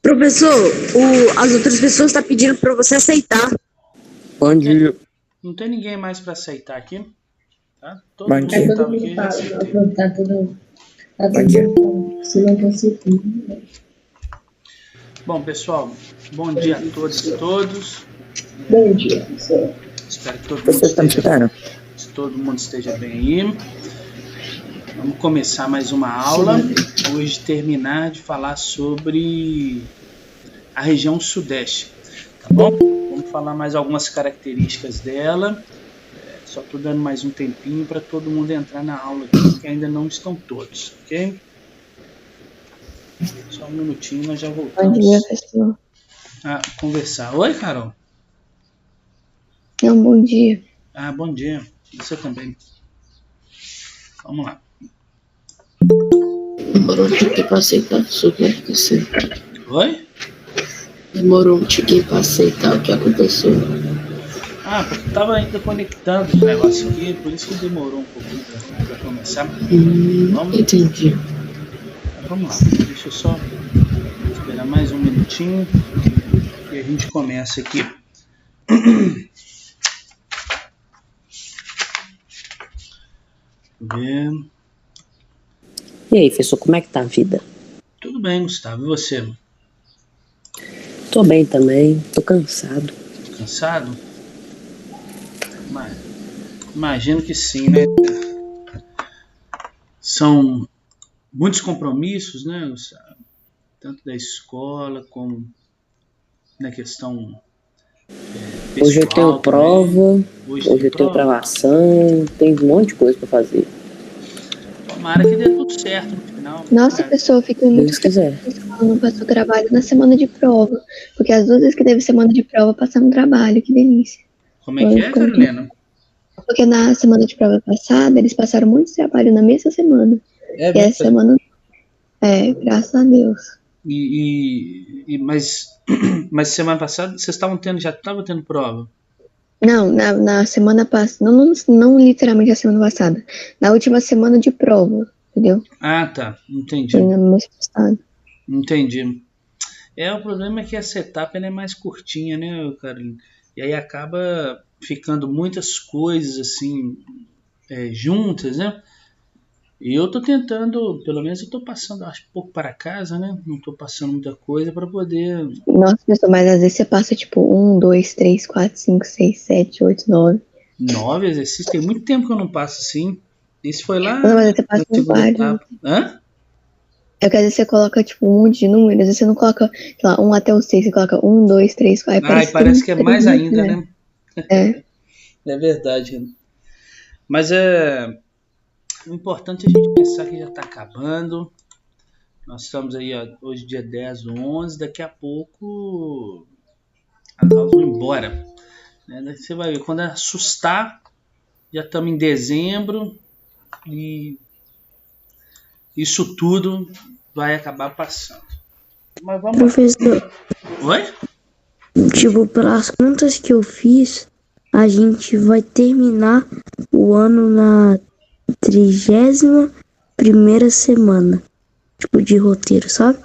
Professor, as outras pessoas estão pedindo para você aceitar. Bom dia. Não tem ninguém mais para aceitar aqui, tá? Todo Bom mundo dia. que estava aqui já aceitei. Bom dia. Se não conseguir. Bom, pessoal, bom dia a todos e todos. Bom dia, professor. Espero que todo mundo esteja bem aí. Vamos começar mais uma aula. Hoje terminar de falar sobre a região sudeste, tá bom? Vamos falar mais algumas características dela. Só estou dando mais um tempinho para todo mundo entrar na aula aqui, que ainda não estão todos, ok? Só um minutinho, nós já voltamos. Bom dia, professor. A conversar. Oi, Carol. Não, bom dia. Ah, bom dia. Você também. Vamos lá. Demorou um tiquinho pra aceitar o que aconteceu. Oi? Demorou um tiquinho pra aceitar o que aconteceu. Ah, porque eu tava ainda conectando os negócios aqui, por isso que demorou um pouquinho pra começar. Vamos? Entendi. Vamos lá. Deixa eu só esperar mais um minutinho e a gente começa aqui. Ver. E aí, professor, como é que tá a vida? Tudo bem, Gustavo. E você? Tô bem também, tô cansado. Cansado? Imagino que sim, né? São muitos compromissos, né, Gustavo? Tanto da escola como na questão pessoal. Hoje eu tenho prova, hoje eu tenho prova. gravação, tem um monte de coisa pra fazer. Tomara que dê tudo certo no final. Nossa, pessoal, eu fico muito Deus quiser. feliz quando não passou trabalho na semana de prova. Porque as duas vezes que teve semana de prova, passaram trabalho. Que delícia. Como é que é, Carolina? Porque na semana de prova passada, eles passaram muito trabalho na mesma semana. É E essa semana... graças a Deus. Mas semana passada vocês já estavam tendo prova? Não, na semana passada... Não literalmente a semana passada. Na última semana de prova, entendeu? Ah, tá. Entendi. Foi no mês passado. Entendi. O problema é que essa etapa ela é mais curtinha, né, Carolina? E aí acaba ficando muitas coisas assim juntas, né? E eu tô tentando, pelo menos eu tô passando, acho, um pouco para casa, né? Não tô passando muita coisa para poder... Nossa, pessoal, mas às vezes você passa tipo 1, 2, 3, 4, 5, 6, 7, 8, 9. 9 exercícios? Tem muito tempo que eu não passo assim. Isso foi lá Não, mas você passa na segunda vários. etapa. Hã? É que às vezes você coloca tipo um monte de números, às vezes você não coloca, sei lá, 1 até o 6, você coloca 1, 2, 3, 4. Parece que é mais ainda, né? É. É verdade. Mas o importante é a gente pensar que já está acabando. Nós estamos aí hoje dia 10 do 11, daqui a pouco as aulas vão embora. Né? Você vai ver, quando assustar, já estamos em dezembro e isso tudo vai acabar passando. Mas vamos Professor, Oi? tipo, pelas contas que eu fiz, a gente vai terminar o ano na 31ª semana, tipo, de roteiro, sabe?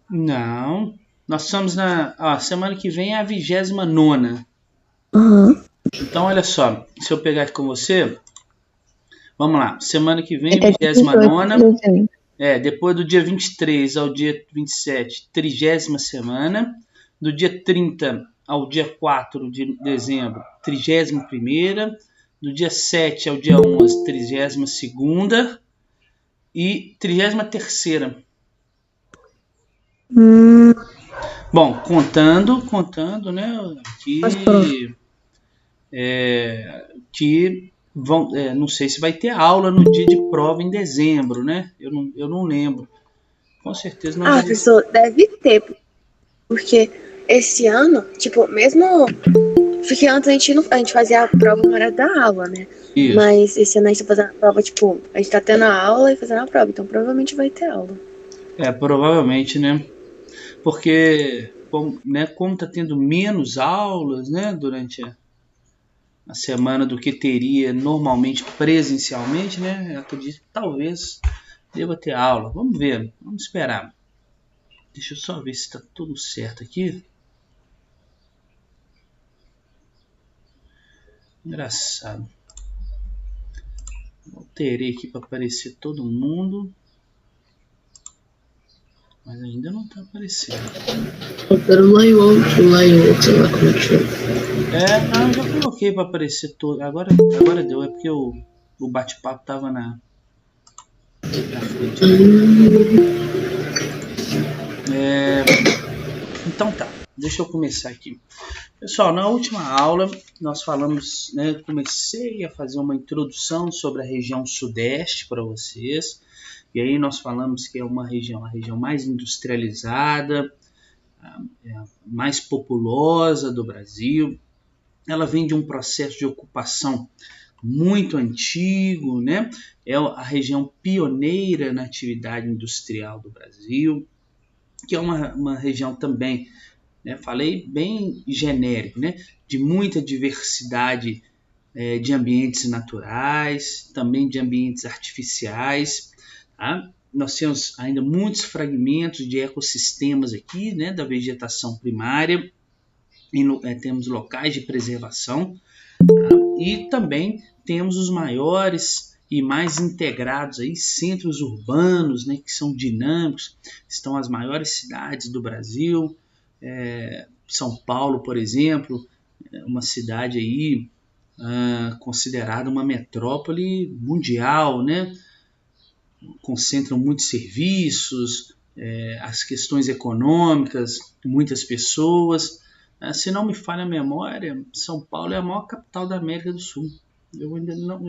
Não. Nós estamos na... semana que vem é a 29ª. Aham. Então, olha só. Se eu pegar aqui com você... Vamos lá. Semana que vem, Até 29ª. Depois do dia 23 ao dia 27, 30ª semana. Do dia 30 ao dia 4 de dezembro, 31ª. Do dia 7 ao dia 11, 32ª. E 33ª. Bom, contando, né? Que vão, não sei se vai ter aula no dia de prova em dezembro, né? Eu não lembro. Com certeza não. Professor, deve ter, porque esse ano, tipo, mesmo porque antes a gente fazia a prova no horário da aula, né? Isso. Mas esse ano a gente tá fazendo a prova, tipo, a gente tá tendo a aula e fazendo a prova, então provavelmente vai ter aula. Provavelmente, né? Porque, como tá tendo menos aulas, né, durante a semana do que teria normalmente presencialmente, né? Eu acredito que talvez deva ter aula. Vamos ver, vamos esperar. Deixa eu só ver se está tudo certo aqui. Engraçado. Alterei aqui para aparecer todo mundo. Mas ainda não está aparecendo. Eu quero lá em outro, sei lá como é que chama. Não, já coloquei para aparecer todo. Agora deu, é porque o bate-papo tava na frente. Então tá, deixa eu começar aqui. Pessoal, na última aula nós falamos, né, comecei a fazer uma introdução sobre a região sudeste para vocês. E aí nós falamos que é a região mais industrializada, mais populosa do Brasil. Ela vem de um processo de ocupação muito antigo, né? É a região pioneira na atividade industrial do Brasil, que é uma região também, né, falei bem genérico, né, de muita diversidade de ambientes naturais, também de ambientes artificiais. Tá? Nós temos ainda muitos fragmentos de ecossistemas aqui, né, da vegetação primária, e temos locais de preservação, tá? E também temos os maiores e mais integrados aí, centros urbanos, né, que são dinâmicos, estão as maiores cidades do Brasil, São Paulo, por exemplo, uma cidade aí considerada uma metrópole mundial, né? Concentram muitos serviços, as questões econômicas, muitas pessoas. Se não me falha a memória, São Paulo é a maior capital da América do Sul. Eu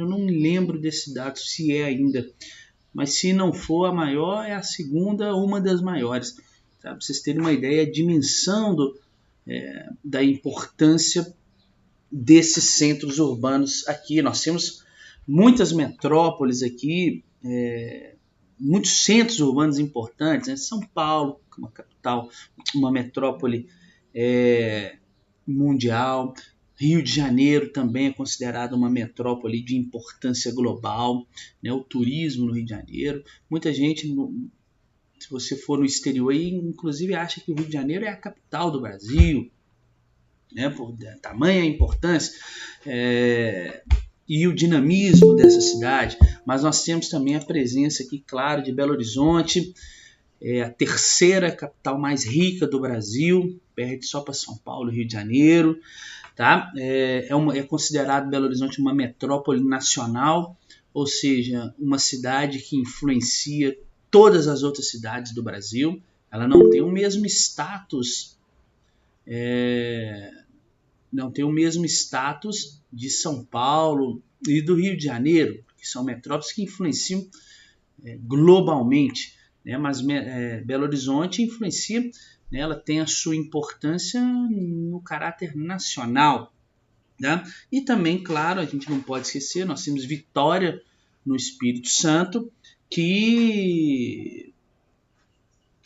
não me lembro desse dado, se é ainda, mas se não for a maior, é a segunda, uma das maiores. Tá? Para vocês terem uma ideia, a dimensão da importância desses centros urbanos aqui. Nós temos muitas metrópoles aqui, muitos centros urbanos importantes, né? São Paulo, uma capital, uma metrópole mundial. Rio de Janeiro também é considerado uma metrópole de importância global, né? O turismo no Rio de Janeiro. Muita gente, se você for no exterior, inclusive acha que o Rio de Janeiro é a capital do Brasil, né? Por tamanha importância e o dinamismo dessa cidade. Mas nós temos também a presença aqui, claro, de Belo Horizonte, a terceira capital mais rica do Brasil, perde só para São Paulo e Rio de Janeiro. Tá? É considerado Belo Horizonte uma metrópole nacional, ou seja, uma cidade que influencia todas as outras cidades do Brasil. Ela não tem o mesmo status, de São Paulo e do Rio de Janeiro, que são metrópoles que influenciam globalmente, né? Mas Belo Horizonte influencia, né? Ela tem a sua importância no caráter nacional. Tá? E também, claro, a gente não pode esquecer, nós temos Vitória no Espírito Santo, que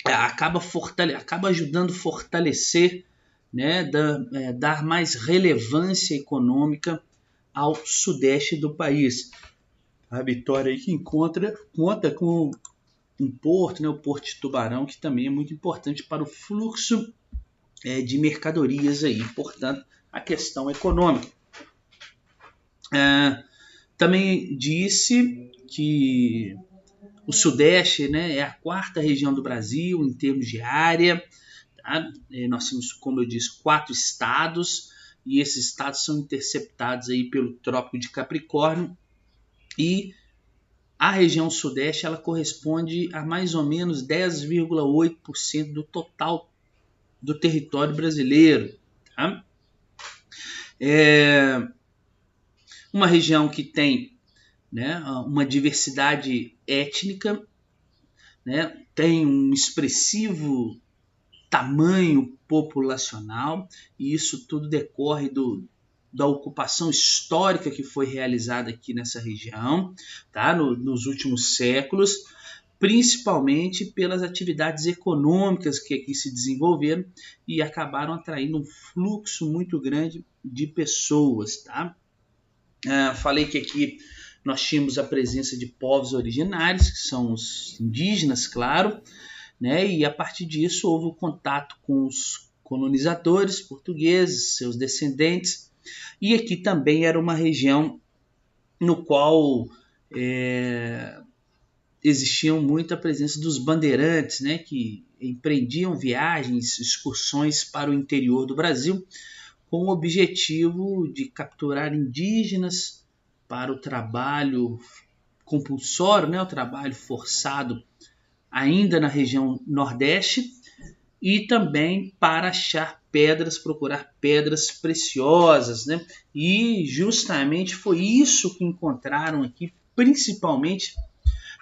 acaba ajudando a fortalecer, né, dar mais relevância econômica ao sudeste do país. A Vitória aí que conta com um porto, né, o Porto de Tubarão, que também é muito importante para o fluxo de mercadorias aí, portanto, a questão econômica. Também disse que o Sudeste, né, é a quarta região do Brasil em termos de área. Tá? Nós temos, como eu disse, 4 estados, e esses estados são interceptados aí pelo Trópico de Capricórnio, e a região Sudeste ela corresponde a mais ou menos 10,8% do total do território brasileiro. Tá? Uma região que tem, né, uma diversidade étnica, né, tem um expressivo tamanho populacional, e isso tudo decorre da ocupação histórica que foi realizada aqui nessa região, tá? Nos últimos séculos, principalmente pelas atividades econômicas que aqui se desenvolveram e acabaram atraindo um fluxo muito grande de pessoas. Tá? Falei que aqui nós tínhamos a presença de povos originários, que são os indígenas, claro, né? E a partir disso houve o contato com os colonizadores portugueses, seus descendentes, e aqui também era uma região no qual existiam muito a presença dos bandeirantes, né, que empreendiam viagens, excursões para o interior do Brasil, com o objetivo de capturar indígenas para o trabalho compulsório, né, o trabalho forçado ainda na região Nordeste, e também para achar pedras, procurar pedras preciosas, né? E justamente foi isso que encontraram aqui, principalmente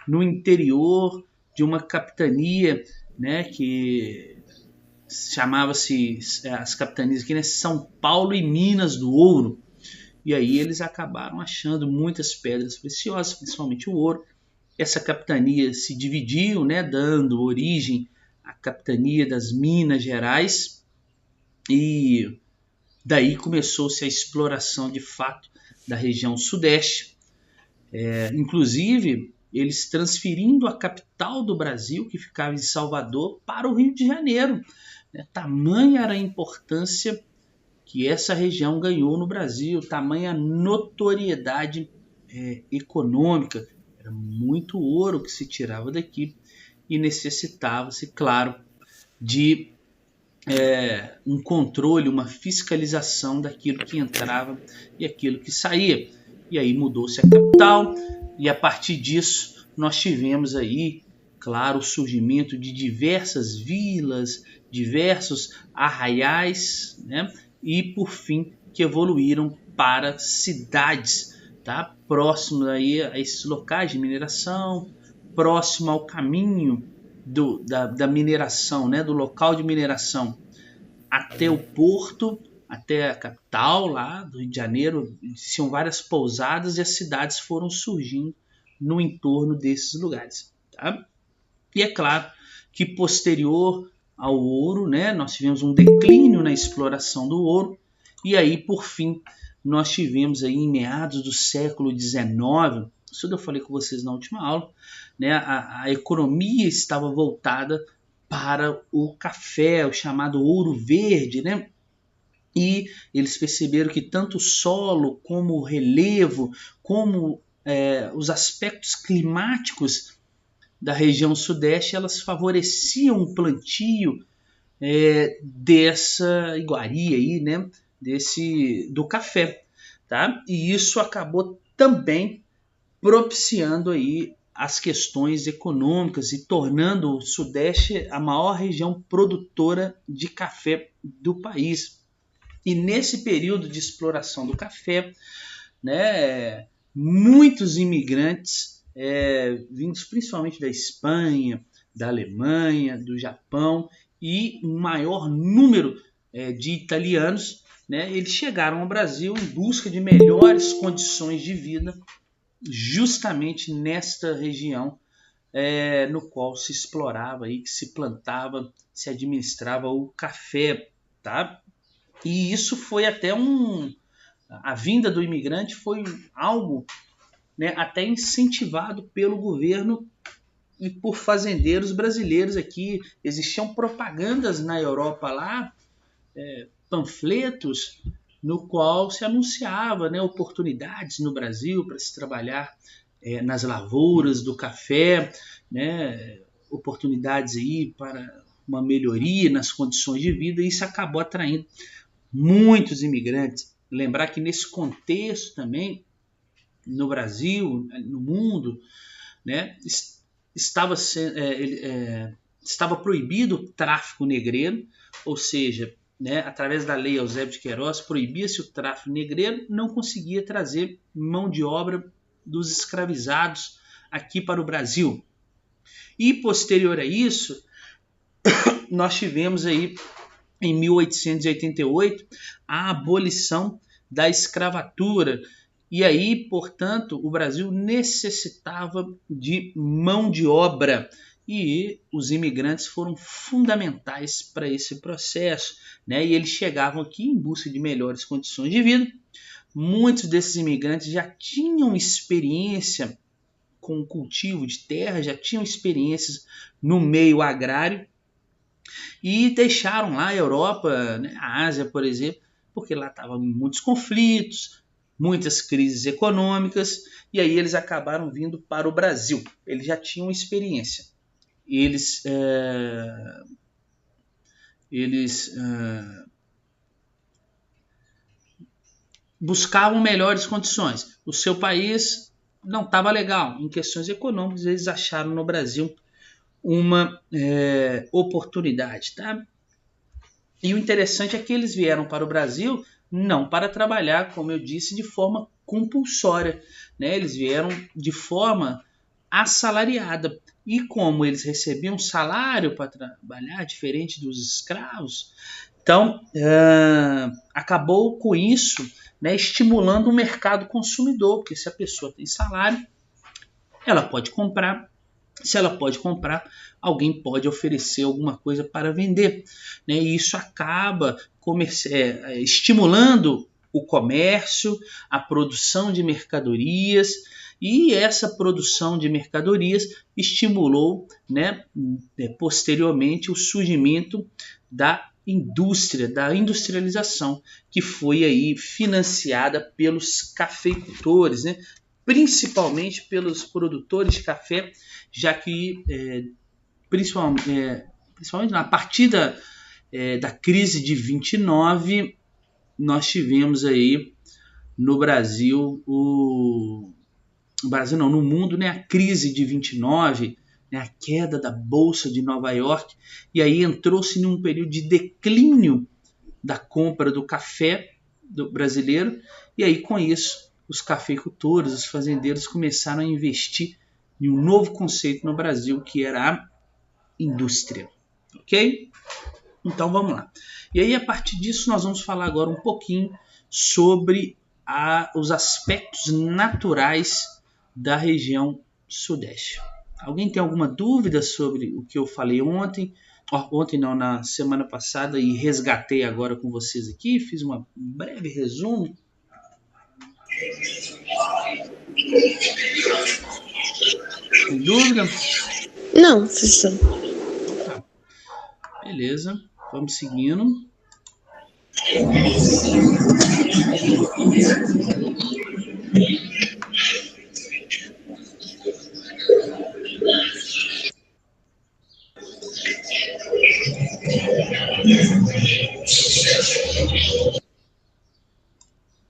no interior de uma capitania, né, que chamava-se, as capitanias aqui, né, São Paulo e Minas do Ouro. E aí eles acabaram achando muitas pedras preciosas, principalmente o ouro. Essa capitania se dividiu, né, dando origem à capitania das Minas Gerais, e daí começou-se a exploração de fato da região sudeste. Inclusive, eles transferindo a capital do Brasil, que ficava em Salvador, para o Rio de Janeiro. Tamanha era a importância que essa região ganhou no Brasil, tamanha notoriedade econômica. Era muito ouro que se tirava daqui e necessitava-se, claro, de um controle, uma fiscalização daquilo que entrava e aquilo que saía. E aí mudou-se a capital, e a partir disso nós tivemos aí, claro, o surgimento de diversas vilas, diversos arraiais, né? E por fim que evoluíram para cidades, tá? Próximo aí a esses locais de mineração, próximo ao caminho da mineração, né? Do local de mineração até o porto, até a capital lá do Rio de Janeiro. Tinham várias pousadas e as cidades foram surgindo no entorno desses lugares. Tá? E é claro que posterior ao ouro, né, nós tivemos um declínio na exploração do ouro, e aí por fim nós tivemos aí em meados do século XIX, isso eu falei com vocês na última aula, né, a economia estava voltada para o café, o chamado ouro verde, né? E eles perceberam que tanto o solo como o relevo, como os aspectos climáticos da região sudeste, elas favoreciam o plantio dessa iguaria aí, né? Do café, tá? E isso acabou também propiciando aí as questões econômicas e tornando o Sudeste a maior região produtora de café do país. E nesse período de exploração do café, né, muitos imigrantes vindos principalmente da Espanha, da Alemanha, do Japão e um maior número de italianos, né, eles chegaram ao Brasil em busca de melhores condições de vida, justamente nesta região no qual se explorava, aí, que se plantava, se administrava o café, tá? E isso foi até a vinda do imigrante foi algo, né, até incentivado pelo governo e por fazendeiros brasileiros aqui. Existiam propagandas na Europa lá, panfletos, no qual se anunciava, né, oportunidades no Brasil para se trabalhar nas lavouras do café, né, oportunidades aí para uma melhoria nas condições de vida, e isso acabou atraindo muitos imigrantes. Lembrar que nesse contexto também, no Brasil, no mundo, né, estava proibido o tráfico negreiro, ou seja, né, através da lei Eusébio de Queiroz, proibia-se o tráfico negreiro, não conseguia trazer mão de obra dos escravizados aqui para o Brasil. E posterior a isso, nós tivemos aí em 1888 a abolição da escravatura. E aí, portanto, o Brasil necessitava de mão de obra e os imigrantes foram fundamentais para esse processo, né? E eles chegavam aqui em busca de melhores condições de vida. Muitos desses imigrantes já tinham experiência com o cultivo de terra, já tinham experiências no meio agrário e deixaram lá a Europa, né, a Ásia, por exemplo, porque lá estavam muitos conflitos, muitas crises econômicas, e aí eles acabaram vindo para o Brasil. Eles já tinham experiência. Eles buscavam melhores condições. O seu país não estava legal em questões econômicas, eles acharam no Brasil uma oportunidade, tá? E o interessante é que eles vieram para o Brasil não para trabalhar, como eu disse, de forma compulsória, né? Eles vieram de forma assalariada. E como eles recebiam salário para trabalhar, diferente dos escravos, então acabou com isso, né, estimulando o mercado consumidor, porque se a pessoa tem salário, ela pode comprar. Se ela pode comprar, alguém pode oferecer alguma coisa para vender, né? E isso acaba estimulando o comércio, a produção de mercadorias, e essa produção de mercadorias estimulou, né, posteriormente o surgimento da indústria, da industrialização, que foi aí financiada pelos cafeicultores, né? Principalmente pelos produtores de café, já que principalmente a partir da crise de 29, nós tivemos aí no Brasil, no mundo, né, a crise de 29, né, a queda da Bolsa de Nova York, e aí entrou-se num período de declínio da compra do café do brasileiro, e aí com isso os cafeicultores, os fazendeiros começaram a investir em um novo conceito no Brasil, que era a indústria. Ok? Então vamos lá. E aí a partir disso nós vamos falar agora um pouquinho sobre os aspectos naturais da região Sudeste. Alguém tem alguma dúvida sobre o que eu falei ontem? Ontem não, na semana passada, e resgatei agora com vocês aqui, fiz um breve resumo. Tem dúvida? Não, professor. Tá. Beleza, vamos seguindo.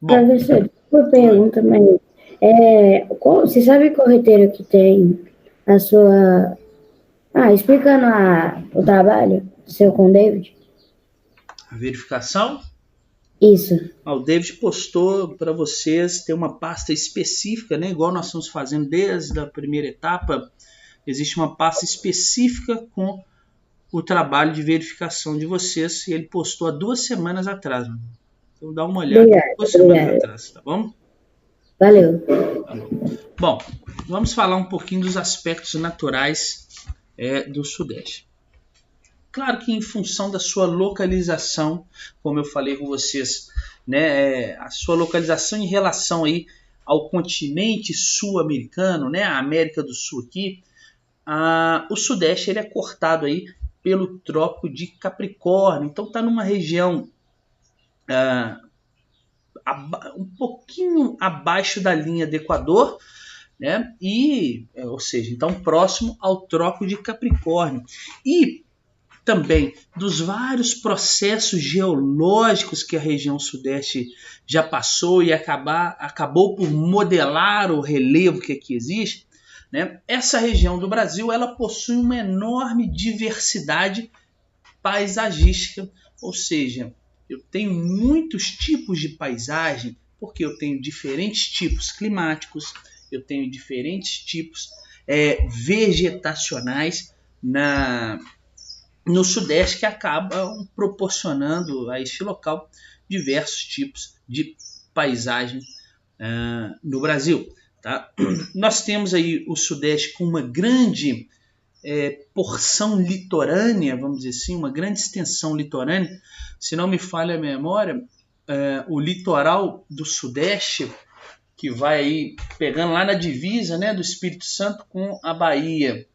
Bom, Professor, uma pergunta, mas você sabe qual roteiro que tem a sua... explicando o trabalho seu com o David? a verificação. Isso. O David postou para vocês, tem uma pasta específica, né? Igual nós estamos fazendo desde a primeira etapa, existe uma pasta específica com o trabalho de verificação de vocês, e ele postou há 2 semanas atrás. Então dá uma olhada, 2 semanas atrás, tá bom? Valeu. Tá bom. Bom, vamos falar um pouquinho dos aspectos naturais do Sudeste. Claro que em função da sua localização, como eu falei com vocês, né, a sua localização em relação aí ao continente sul-americano, né, a América do Sul aqui, o Sudeste ele é cortado aí pelo Trópico de Capricórnio. Então está numa região um pouquinho abaixo da linha do Equador, né, ou seja, então próximo ao Trópico de Capricórnio. E também dos vários processos geológicos que a região Sudeste já passou e acabou por modelar o relevo que aqui existe, né? Essa região do Brasil ela possui uma enorme diversidade paisagística, ou seja, eu tenho muitos tipos de paisagem, porque eu tenho diferentes tipos climáticos, eu tenho diferentes tipos vegetacionais no Sudeste, que acabam proporcionando a este local diversos tipos de paisagem no Brasil. Tá? Nós temos aí o Sudeste com uma grande porção litorânea, vamos dizer assim, uma grande extensão litorânea. Se não me falha a memória, o litoral do Sudeste, que vai aí pegando lá na divisa, né, do Espírito Santo com a Bahia,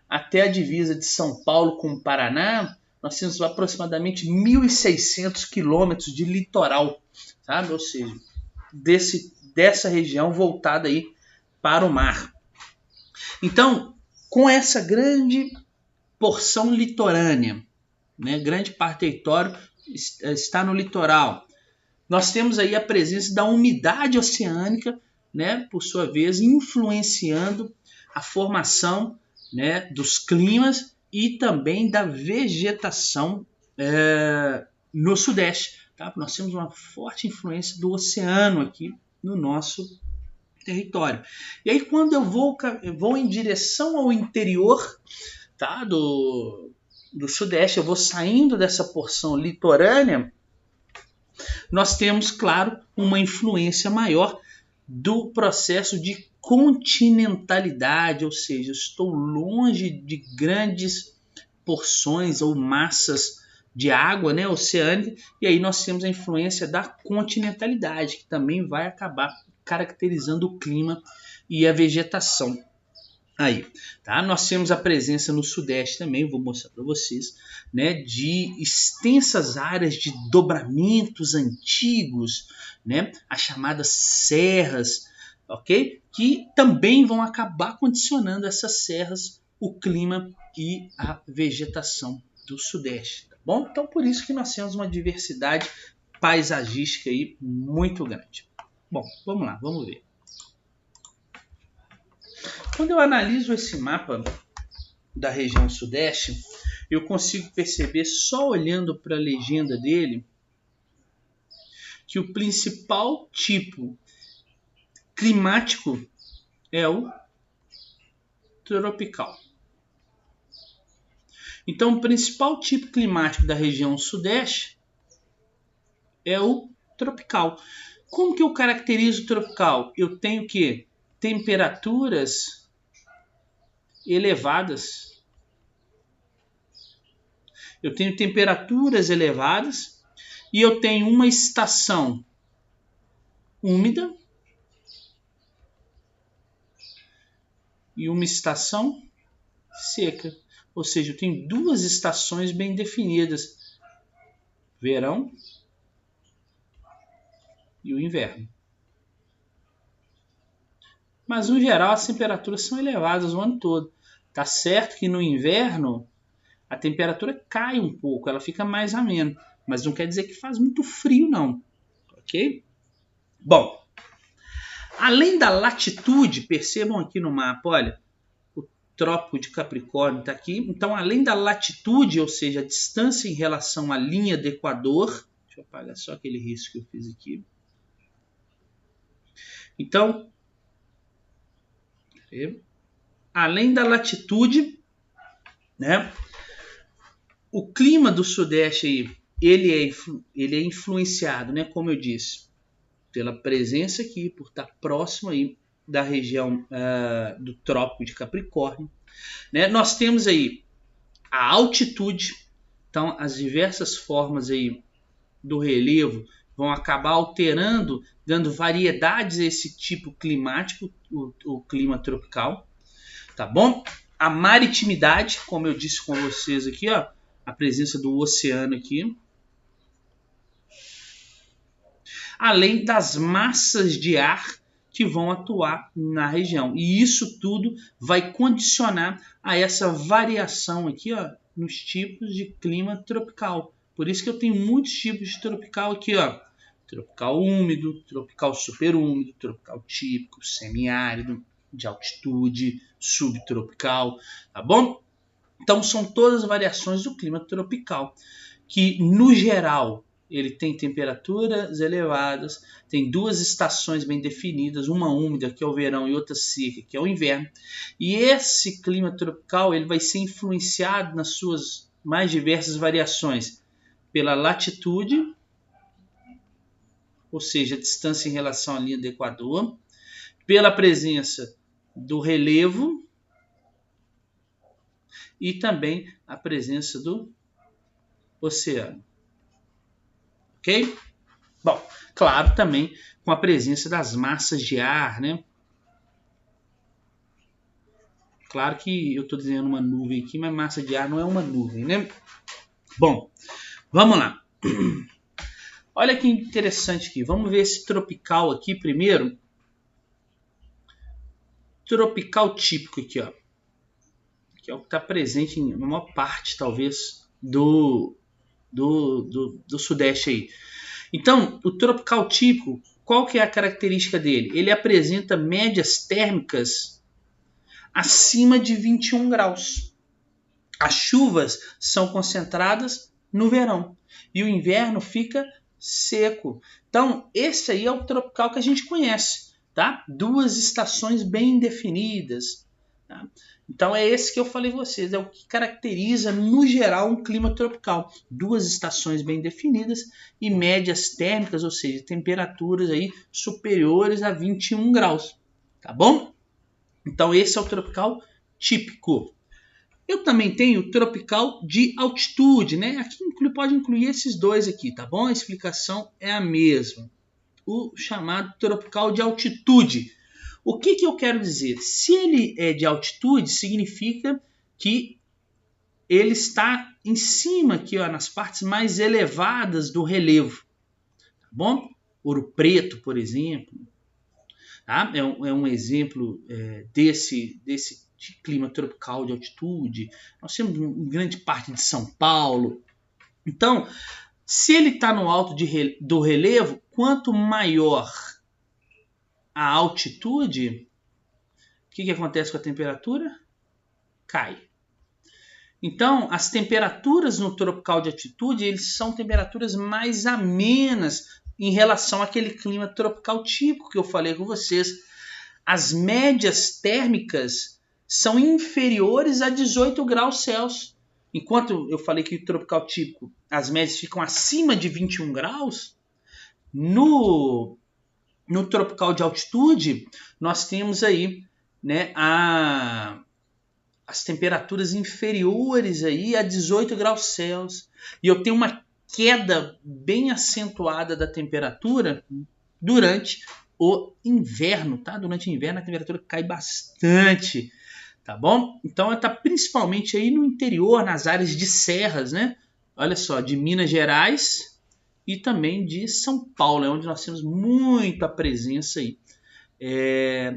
até a divisa de São Paulo com o Paraná, nós temos aproximadamente 1.600 quilômetros de litoral, sabe? Ou seja, dessa região voltada aí para o mar. Então, com essa grande porção litorânea, né, grande parte do território está no litoral, nós temos aí a presença da umidade oceânica, né, por sua vez, influenciando a formação, né, dos climas e também da vegetação no Sudeste. Tá? Nós temos uma forte influência do oceano aqui no nosso território. E aí, quando eu vou em direção ao interior, tá, do Sudeste, eu vou saindo dessa porção litorânea, nós temos, claro, uma influência maior do processo de continentalidade, ou seja, eu estou longe de grandes porções ou massas de água, né, oceânica, e aí nós temos a influência da continentalidade, que também vai acabar caracterizando o clima e a vegetação. Aí, tá? Nós temos a presença no Sudeste também, vou mostrar para vocês, né, de extensas áreas de dobramentos antigos, né, as chamadas serras, ok? Que também vão acabar condicionando essas serras, o clima e a vegetação do Sudeste, tá bom? Então, por isso que nós temos uma diversidade paisagística aí muito grande. Bom, vamos lá, vamos ver. Quando eu analiso esse mapa da região Sudeste, eu consigo perceber, só olhando para a legenda dele, que o principal tipo climático é o tropical. Então, o principal tipo climático da região Sudeste é o tropical. Como que eu caracterizo o tropical? Eu tenho que temperaturas elevadas. Eu tenho temperaturas elevadas e eu tenho uma estação úmida e uma estação seca. Ou seja, eu tenho duas estações bem definidas: verão e o inverno. Mas, no geral, as temperaturas são elevadas o ano todo. Tá certo que no inverno a temperatura cai um pouco, ela fica mais amena, mas não quer dizer que faz muito frio, não. Ok? Bom, além da latitude, percebam aqui no mapa, olha, o Trópico de Capricórnio está aqui. Então, além da latitude, ou seja, a distância em relação à linha do Equador, deixa eu apagar só aquele risco que eu fiz aqui. Então, além da latitude, né, o clima do Sudeste aí, ele é influenciado, né, como eu disse, pela presença aqui, por estar próximo aí da região do Trópico de Capricórnio, né? Nós temos aí a altitude, então as diversas formas aí do relevo vão acabar alterando, dando variedades a esse tipo climático, o clima tropical, tá bom? A maritimidade, como eu disse com vocês aqui, ó, a presença do oceano aqui, além das massas de ar que vão atuar na região. E isso tudo vai condicionar a essa variação aqui, ó, nos tipos de clima tropical. Por isso que eu tenho muitos tipos de tropical aqui, ó. Tropical úmido, tropical superúmido, tropical típico, semiárido, de altitude, subtropical, tá bom? Então são todas as variações do clima tropical, que no geral ele tem temperaturas elevadas, tem duas estações bem definidas, uma úmida, que é o verão, e outra seca, que é o inverno. E esse clima tropical ele vai ser influenciado nas suas mais diversas variações pela latitude, ou seja, a distância em relação à linha do Equador, pela presença do relevo e também a presença do oceano. Ok? Bom, claro, também com a presença das massas de ar, né? Claro que eu estou desenhando uma nuvem aqui, mas massa de ar não é uma nuvem, né? Bom, vamos lá. Olha que interessante aqui. Vamos ver esse tropical aqui primeiro. Tropical típico aqui, ó. Que é o que está presente em uma maior parte, talvez, do Sudeste aí. Então, o tropical típico, qual que é a característica dele? Ele apresenta médias térmicas acima de 21 graus. As chuvas são concentradas no verão e o inverno fica seco. Então, esse aí é o tropical que a gente conhece, tá? 2 estações bem definidas, tá? Então, é esse que eu falei a vocês, é o que caracteriza, no geral, um clima tropical. 2 estações bem definidas e médias térmicas, ou seja, temperaturas aí superiores a 21 graus, tá bom? Então, esse é o tropical típico. Eu também tenho o tropical de altitude, né? Aqui pode incluir esses dois aqui, tá bom? A explicação é a mesma. O chamado tropical de altitude. O que eu quero dizer? Se ele é de altitude, significa que ele está em cima aqui, ó, nas partes mais elevadas do relevo, tá bom? Ouro Preto, por exemplo, tá? É um exemplo desse clima tropical de altitude. Nós temos uma grande parte de São Paulo. Então, se ele está no alto do relevo, quanto maior a altitude, o que acontece com a temperatura? Cai. Então, as temperaturas no tropical de altitude, eles são temperaturas mais amenas em relação àquele clima tropical típico que eu falei com vocês. As médias térmicas são inferiores a 18 graus Celsius. Enquanto eu falei que o tropical típico, as médias ficam acima de 21 graus, no tropical de altitude, nós temos aí, né, as temperaturas inferiores aí a 18 graus Celsius. E eu tenho uma queda bem acentuada da temperatura durante o inverno, tá? Durante o inverno a temperatura cai bastante, tá bom? Então está principalmente aí no interior, nas áreas de serras, né? Olha só, de Minas Gerais e também de São Paulo, é onde nós temos muita presença aí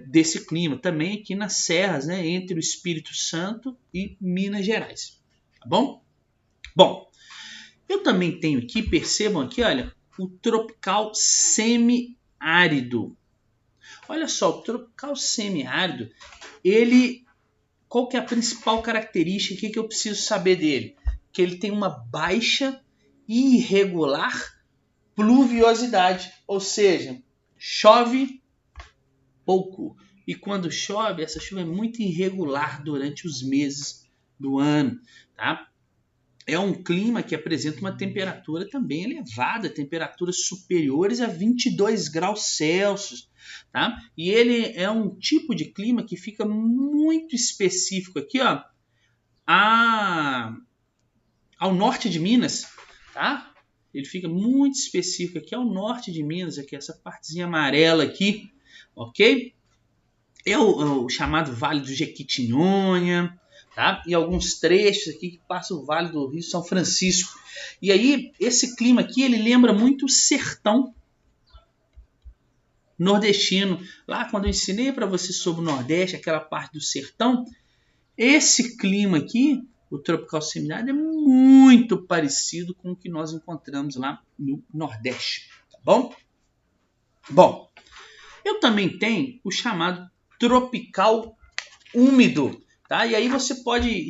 desse clima. Também aqui nas serras, né? Entre o Espírito Santo e Minas Gerais, tá bom? Bom, eu também tenho aqui, percebam aqui, olha, o tropical semiárido. Olha só, o tropical semiárido, qual que é a principal característica que eu preciso saber dele? Que ele tem uma baixa e irregular pluviosidade, ou seja, chove pouco. E quando chove, essa chuva é muito irregular durante os meses do ano, tá? É um clima que apresenta uma temperatura também elevada, temperaturas superiores a 22 graus Celsius, tá? E ele é um tipo de clima que fica muito específico aqui, ó, ao norte de Minas, tá? Ele fica muito específico aqui ao norte de Minas, aqui essa partezinha amarela aqui, ok? É o chamado Vale do Jequitinhonha, tá? E alguns trechos aqui que passam o Vale do Rio São Francisco. E aí, esse clima aqui, ele lembra muito o sertão nordestino. Lá, quando eu ensinei para você sobre o Nordeste, aquela parte do sertão, esse clima aqui, o tropical semiárido, é muito parecido com o que nós encontramos lá no Nordeste, tá bom? Bom, eu também tenho o chamado tropical úmido, tá? E aí você pode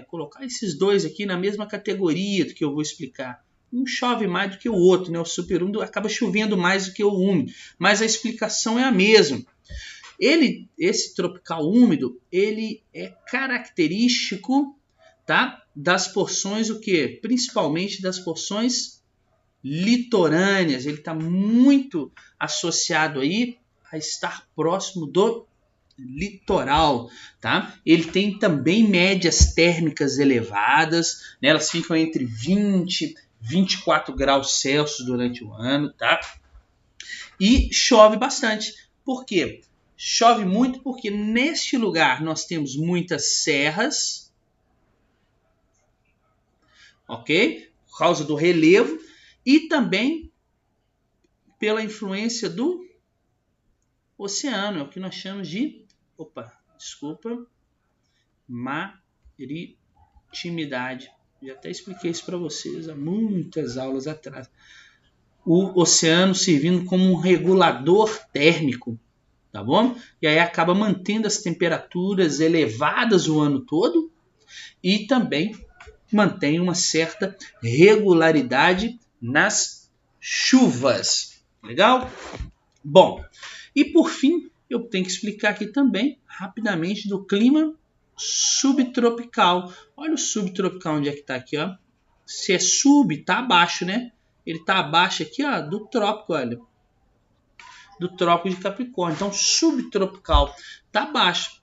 colocar esses dois aqui na mesma categoria do que eu vou explicar. Um chove mais do que o outro, né? O superúmido acaba chovendo mais do que o úmido, mas a explicação é a mesma. Esse tropical úmido, ele é característico, tá? Das porções, o quê? Principalmente das porções litorâneas, ele está muito associado aí a estar próximo do litoral, tá? Ele tem também médias térmicas elevadas, né? Elas ficam entre 20 e 24 graus Celsius durante o ano, tá? E chove bastante. Por quê? Chove muito porque neste lugar nós temos muitas serras, ok? Por causa do relevo e também pela influência do oceano, é o que nós chamamos de, maritimidade. Já até expliquei isso para vocês há muitas aulas atrás. O oceano servindo como um regulador térmico, tá bom? E aí acaba mantendo as temperaturas elevadas o ano todo e também mantém uma certa regularidade nas chuvas. Legal? Bom, e por fim, eu tenho que explicar aqui também, rapidamente, do clima subtropical. Olha o subtropical, onde é que está aqui, ó. Se é sub, está abaixo, né? Ele está abaixo aqui, ó, do trópico, olha. Do trópico de Capricórnio. Então, subtropical está abaixo.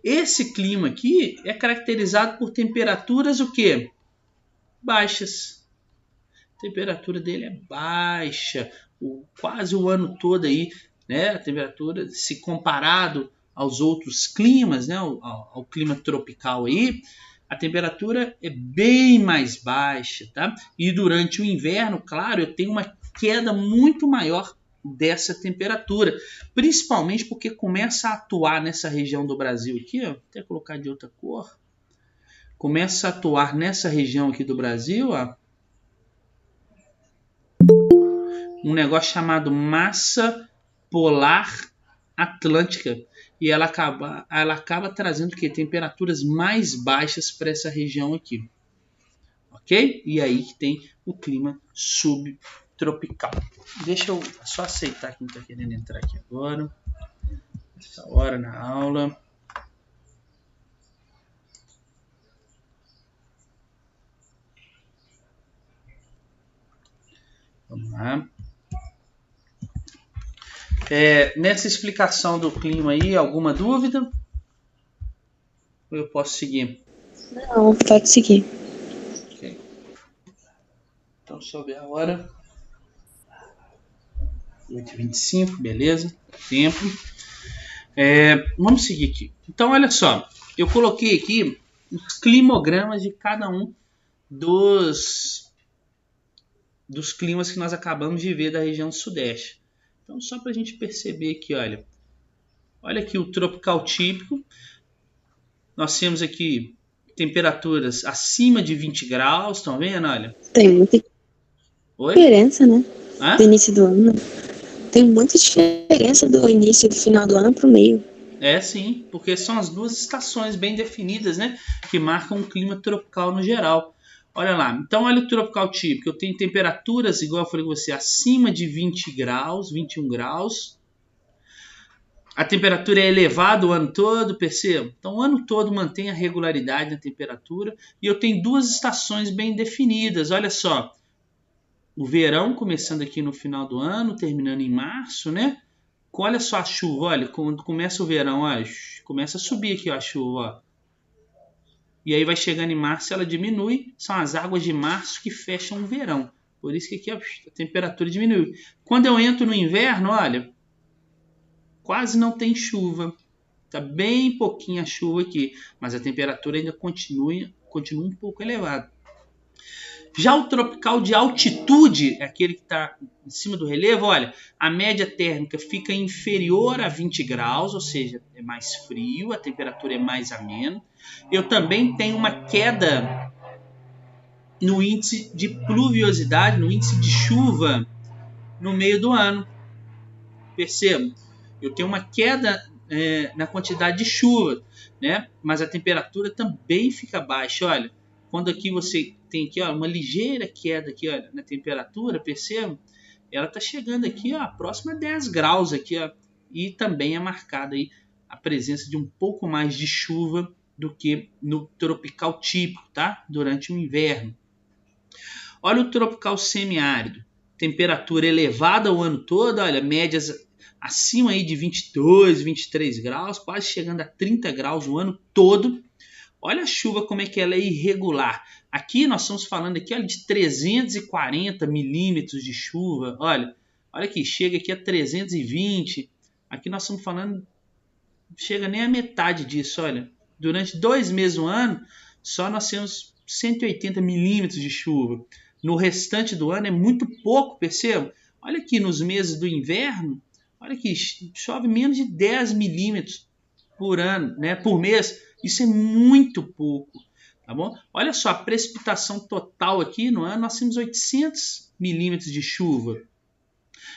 Esse clima aqui é caracterizado por temperaturas o quê? Baixas. A temperatura dele é baixa, quase o ano todo aí, né? A temperatura, se comparado aos outros climas, né? Ao clima tropical aí, a temperatura é bem mais baixa, tá? E durante o inverno, claro, eu tenho uma queda muito maior dessa temperatura, principalmente porque começa a atuar nessa região do Brasil aqui, ó, vou até colocar de outra cor, começa a atuar nessa região aqui do Brasil, ó, um negócio chamado massa polar atlântica, e ela acaba trazendo o quê? Temperaturas mais baixas para essa região aqui, ok? E aí que tem o clima subtropical. Deixa eu só aceitar quem está querendo entrar aqui agora, essa hora na aula. Vamos lá. Nessa explicação do clima aí, alguma dúvida? Ou eu posso seguir? Não, pode seguir. Ok. Então, sobre a hora. 8h25, beleza. Tempo. Vamos seguir aqui. Então, olha só. Eu coloquei aqui os climogramas de cada um dos climas que nós acabamos de ver da região sudeste. Então, só para a gente perceber aqui, olha aqui o tropical típico, nós temos aqui temperaturas acima de 20 graus, estão vendo, olha? Tem muita diferença, né? Do início do ano. Tem muita diferença do início e do final do ano para o meio. Sim, porque são as duas estações bem definidas, né? Que marcam o clima tropical no geral. Olha lá, então olha o tropical típico, eu tenho temperaturas, igual eu falei com você, acima de 20 graus, 21 graus. A temperatura é elevada o ano todo, perceba? Então o ano todo mantém a regularidade na temperatura. E eu tenho duas estações bem definidas, olha só. O verão começando aqui no final do ano, terminando em março, né? Olha só a chuva, olha, quando começa o verão, olha, começa a subir aqui ó, a chuva, ó. E aí vai chegando em março, ela diminui. São as águas de março que fecham o verão. Por isso que aqui ó, a temperatura diminui. Quando eu entro no inverno, olha, quase não tem chuva. Está bem pouquinha a chuva aqui. Mas a temperatura ainda continua um pouco elevada. Já o tropical de altitude, é aquele que está em cima do relevo, olha, a média térmica fica inferior a 20 graus, ou seja, é mais frio, a temperatura é mais amena. Eu também tenho uma queda no índice de pluviosidade, no índice de chuva no meio do ano. Perceba, eu tenho uma queda na quantidade de chuva, né? Mas a temperatura também fica baixa, olha. Quando aqui você tem aqui, ó, uma ligeira queda aqui, ó, na temperatura, perceba? Ela está chegando aqui, ó, próxima a 10 graus aqui, ó, e também é marcada aí a presença de um pouco mais de chuva do que no tropical típico, tá? Durante o inverno. Olha o tropical semiárido. Temperatura elevada o ano todo, olha, médias acima aí de 22, 23 graus, quase chegando a 30 graus o ano todo. Olha a chuva como é que ela é irregular. Aqui nós estamos falando aqui, olha, de 340 milímetros de chuva. Olha aqui, chega aqui a 320. Aqui nós estamos falando, chega nem a metade disso, olha. Durante 2 meses do ano, só nós temos 180 milímetros de chuva. No restante do ano é muito pouco, perceba? Olha aqui nos meses do inverno, olha aqui, chove menos de 10 milímetros por ano, né? Por mês. Isso é muito pouco, tá bom? Olha só, a precipitação total aqui no ano, nós temos 800 milímetros de chuva.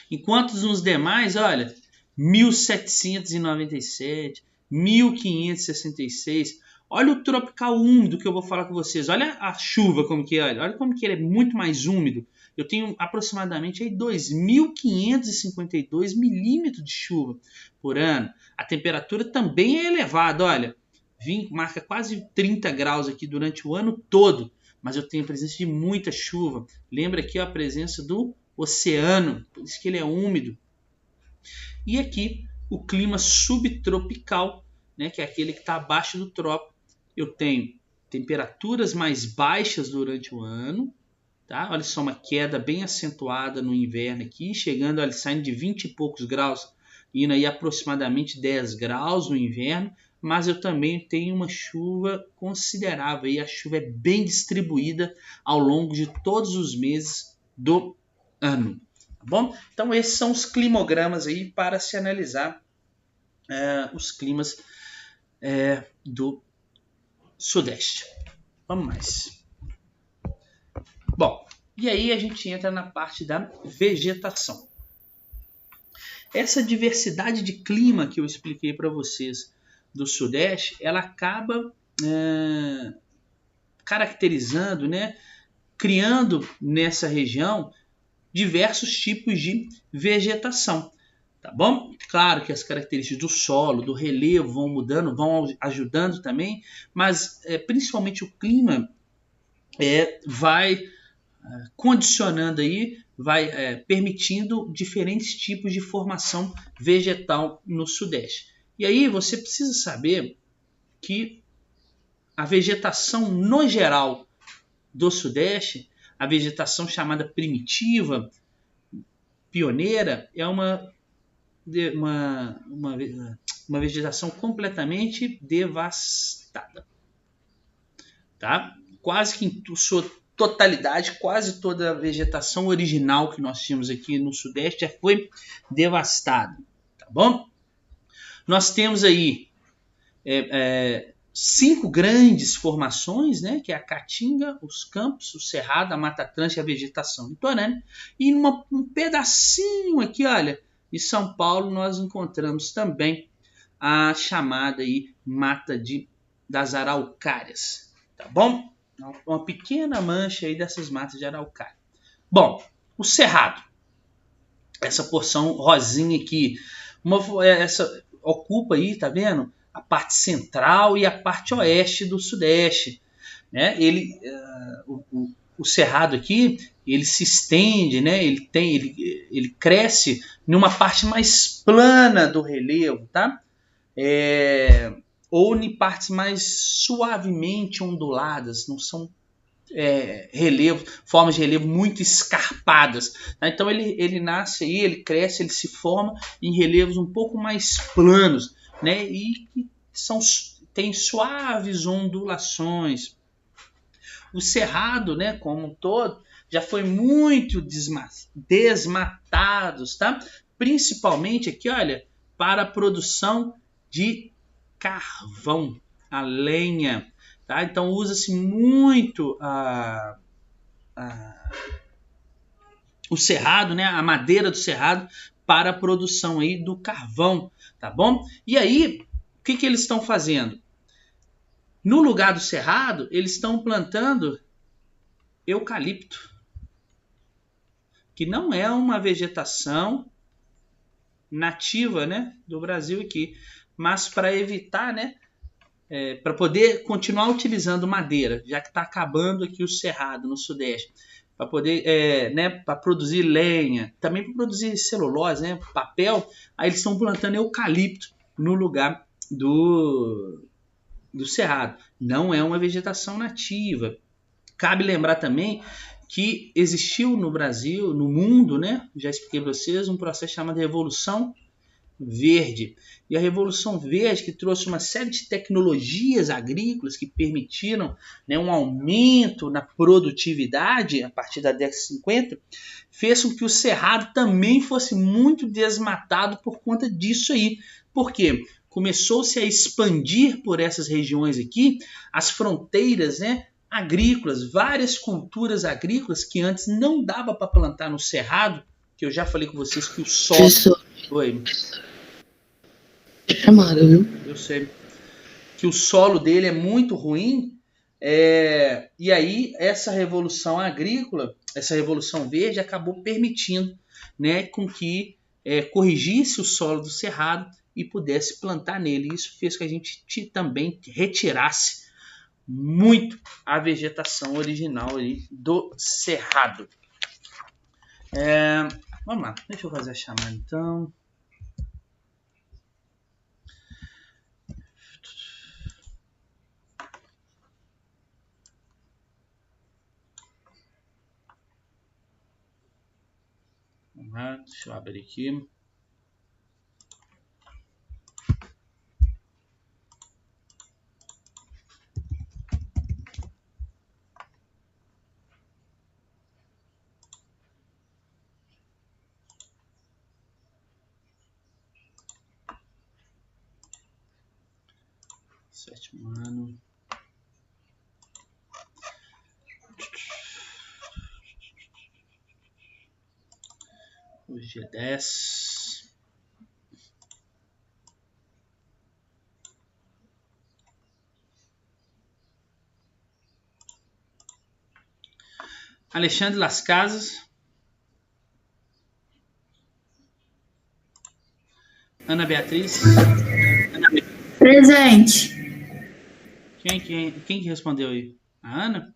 Enquanto nos demais, olha, 1.797, 1.566. Olha o tropical úmido que eu vou falar com vocês. Olha a chuva como que é. Olha como que ele é muito mais úmido. Eu tenho aproximadamente 2.552 milímetros de chuva por ano. A temperatura também é elevada. Olha, marca quase 30 graus aqui durante o ano todo. Mas eu tenho a presença de muita chuva. Lembra aqui a presença do oceano. Por isso que ele é úmido. E aqui o clima subtropical, né, que é aquele que está abaixo do trópico. Eu tenho temperaturas mais baixas durante o ano, tá? Olha só, uma queda bem acentuada no inverno aqui, chegando, olha, saindo de 20 e poucos graus, indo aí aproximadamente 10 graus no inverno, mas eu também tenho uma chuva considerável, e a chuva é bem distribuída ao longo de todos os meses do ano, tá bom? Então esses são os climogramas aí para se analisar os climas do Sudeste. Vamos mais. Bom, e aí a gente entra na parte da vegetação. Essa diversidade de clima que eu expliquei para vocês do Sudeste, ela acaba caracterizando, né, criando nessa região diversos tipos de vegetação. Tá bom? Claro que as características do solo, do relevo vão mudando, vão ajudando também, mas principalmente o clima vai condicionando aí, vai permitindo diferentes tipos de formação vegetal no Sudeste. E aí você precisa saber que a vegetação no geral do Sudeste, a vegetação chamada primitiva, pioneira, é uma vegetação completamente devastada, tá? Quase que em sua totalidade, quase toda a vegetação original que nós tínhamos aqui no Sudeste já foi devastada, tá bom? Nós temos aí 5 grandes formações, né? Que é a Caatinga, os Campos, o Cerrado, a Mata Atlântica e a vegetação litorânea. E um pedacinho aqui, olha, em São Paulo nós encontramos também a chamada aí mata das araucárias, tá bom? Uma pequena mancha aí dessas matas de araucária. Bom, o Cerrado, essa porção rosinha aqui, essa ocupa aí, tá vendo? A parte central e a parte oeste do Sudeste, né? O Cerrado aqui, ele se estende, né? Ele cresce numa parte mais plana do relevo, tá? Ou em partes mais suavemente onduladas, não são formas de relevo muito escarpadas, tá? Então ele nasce aí, ele cresce, ele se forma em relevos um pouco mais planos, né? E que tem suaves ondulações. O Cerrado, né, como um todo, já foi muito desmatados, tá? Principalmente aqui, olha, para a produção de carvão, a lenha, tá? Então usa-se muito o cerrado, né, a madeira do cerrado para a produção aí do carvão, tá bom? E aí, o que eles estão fazendo? No lugar do cerrado, eles estão plantando eucalipto, que não é uma vegetação nativa, né, do Brasil aqui, mas para evitar, né, para poder continuar utilizando madeira, já que está acabando aqui o cerrado no Sudeste, para poder, né, para produzir lenha, também para produzir celulose, né, papel. Aí eles estão plantando eucalipto no lugar do cerrado. Não é uma vegetação nativa. Cabe lembrar também que existiu no Brasil, no mundo, né, já expliquei para vocês, um processo chamado Revolução Verde. E a Revolução Verde, que trouxe uma série de tecnologias agrícolas que permitiram, né, um aumento na produtividade a partir da década de 50, fez com que o cerrado também fosse muito desmatado por conta disso aí. Por quê? Começou-se a expandir por essas regiões aqui as fronteiras, né, agrícolas, várias culturas agrícolas que antes não dava para plantar no cerrado, que eu já falei com vocês que o solo... Oi. Chamada, viu? Eu sei. Que o solo dele é muito ruim. E aí essa revolução agrícola, essa revolução verde acabou permitindo, né, com que corrigisse o solo do cerrado e pudesse plantar nele. Isso fez que a gente também retirasse muito a vegetação original ali do cerrado. Vamos lá, deixa eu fazer a chamada então. Vamos lá, deixa eu abrir aqui. Sétimo ano. Hoje é 10. Alexandre Las Casas. Ana Beatriz. Presente. Quem que respondeu aí? A Ana?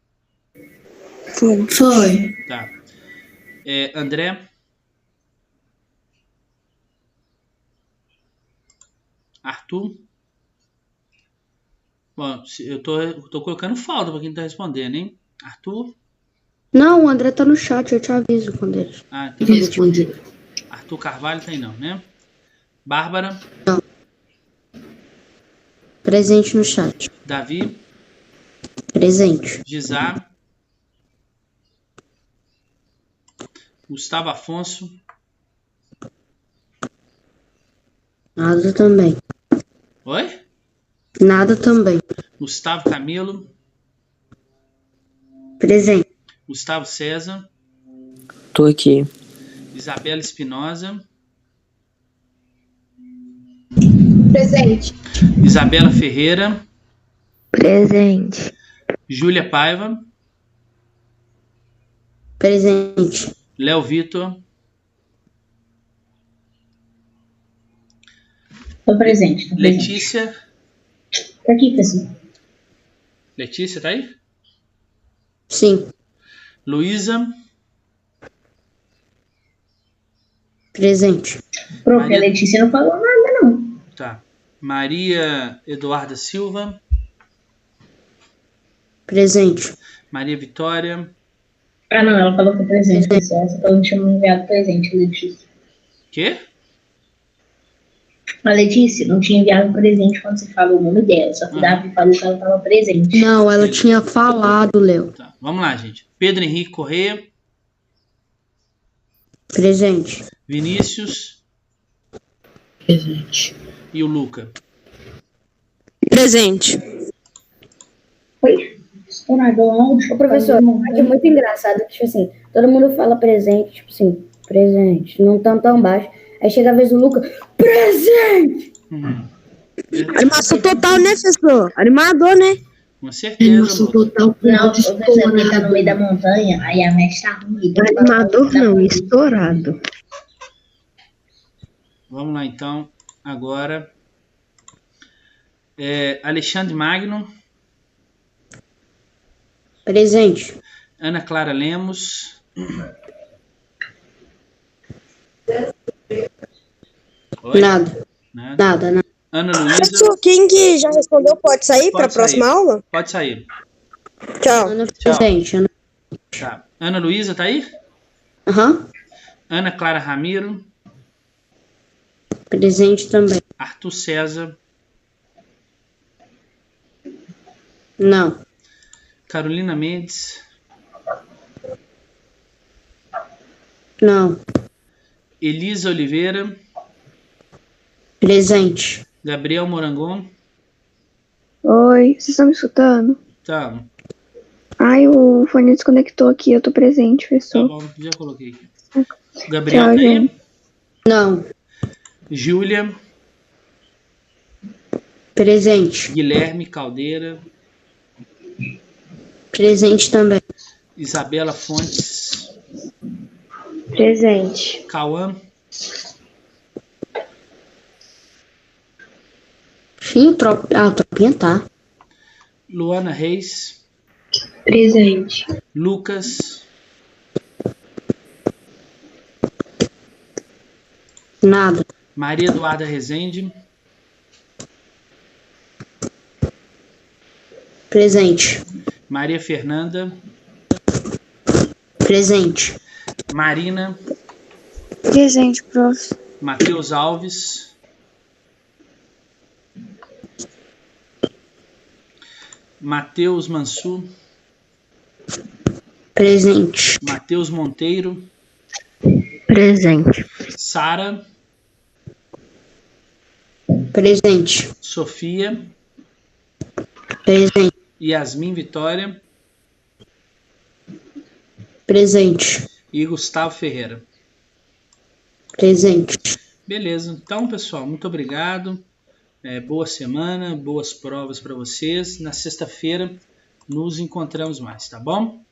Foi. Tá. André? Arthur? Bom, eu tô colocando falta pra quem tá respondendo, hein? Arthur? Não, o André tá no chat, eu te aviso quando ele. Então Respondi. Arthur Carvalho tá aí não, né? Bárbara? Não. Presente no chat. Davi? Presente. Gizar? Gustavo Afonso? Nada também. Oi? Nada também. Gustavo Camilo? Presente. Gustavo César? Tô aqui. Isabela Espinosa? Presente. Isabela Ferreira? Presente. Júlia Paiva? Presente. Léo Vitor? Tô presente. Tô presente. Letícia? Tá aqui, pessoal. Letícia, tá aí? Sim. Luísa? Presente. Pronto, Maria- a Letícia não falou nada, não. Tá. Maria Eduarda Silva? Presente. Maria Vitória? Ah, não, ela falou que é presente, pessoal. Essa falou que tinha me enviado presente, Letícia. Quê? A Letícia não tinha enviado presente quando você falou o nome dela, só que o Davi falou que ela tava presente. Não, ela tinha falado, Léo. Tá. Vamos lá, gente. Pedro Henrique Corrêa? Presente. Vinícius? Presente. E o Luca? Presente. Foi? Estourador, áudio. Ô, professor, é muito engraçado que, tipo assim, todo mundo fala presente, tipo assim, presente, não tão baixo. Aí chega a vez do Luca, presente! Animação total, né, professor? Animador, né? Com certeza, Nossa, Luca. total. Não, o professor fica no meio da montanha, aí a mecha tá ruim. Animador não, estourado. Vamos lá, então. Agora. Alexandre Magno. Presente. Ana Clara Lemos. Oi? Nada. Nada. Ana Luísa. Professor, quem que já respondeu pode sair para a próxima aula? Pode sair. Tchau. Presente. Tá. Ana Luísa, tá aí? Aham. Ana Clara Ramiro. Presente também. Arthur César. Não. Carolina Mendes. Não. Elisa Oliveira. Presente. Gabriel Morangon. Oi, vocês estão me escutando? Tá. Ai, o fone desconectou aqui, eu tô presente, Tá professor. bom, já coloquei aqui. Gabriel, Tchau, tá aí? gente. Não. Júlia. Presente. Guilherme Caldeira. Presente também. Isabela Fontes. Presente. Cauã. Sim, o Tropinha tá. Luana Reis. Presente. Lucas. Nada. Maria Eduarda Rezende. Presente. Maria Fernanda. Presente. Marina. Presente, prof. Matheus Alves. Matheus Mansur. Presente. Matheus Monteiro. Presente. Sara. Presente. Sofia. Presente. Yasmin Vitória. Presente. E Gustavo Ferreira. Presente. Beleza. Então, pessoal, muito obrigado. Boa semana, boas provas para vocês. Na sexta-feira nos encontramos mais, tá bom?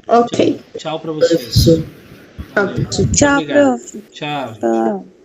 Ok. Tchau para vocês. Tchau. Valeu. Tchau, Obrigado. prof. Tchau. Tchau.